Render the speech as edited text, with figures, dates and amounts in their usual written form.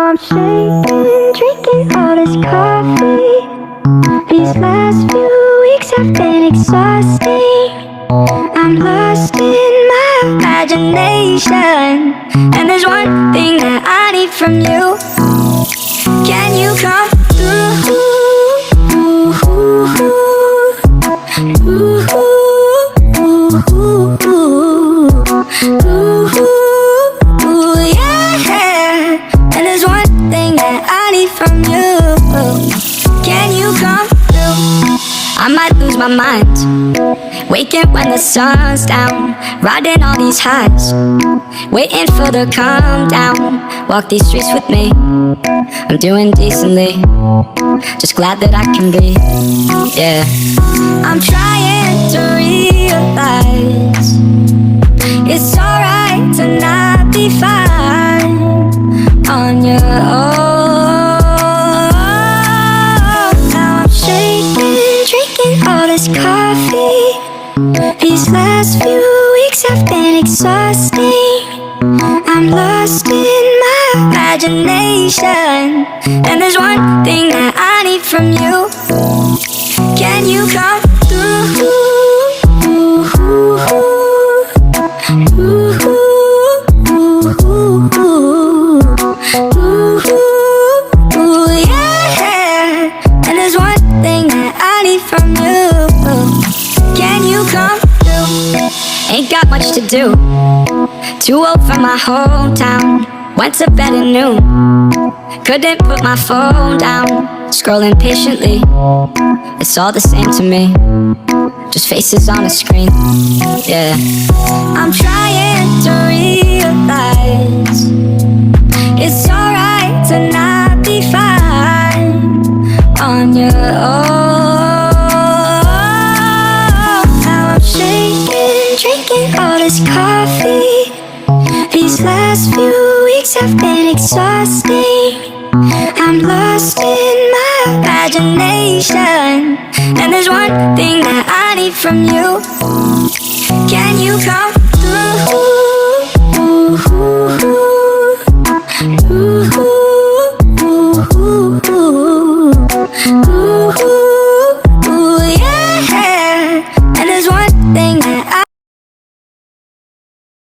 I'm shaking, drinking all this coffee. These last few weeks have been exhausting. I'm lost in my imagination, and there's one thing that I need from you. Can you come through? Yeah, and there's one thing that I need from you. Can you come through? I might lose my mind, waking when the sun's down, riding all these highs, waiting for the calm down. Walk these streets with me, I'm doing decently, just glad that I can be. Yeah, I'm trying to realize it's alright to not be fine on your own. Now I'm shaking, drinking all this coffee. These last few weeks have been exhausting. I'm lost in my imagination, and there's one thing that I need from you. Can you come through? Yeah, and there's one thing that I need from you. Can you come through? Ain't got much to do. Too old for my hometown. Went to bed at noon. Couldn't put my phone down. Scrolling patiently. It's all the same to me. Just faces on a screen. Yeah. I'm trying to realize it's alright to not be fine on your own. Now I'm shaking, drinking all this coffee. These last few weeks have been exhausting. I'm lost in my imagination, and there's one thing that I need from you. Can you come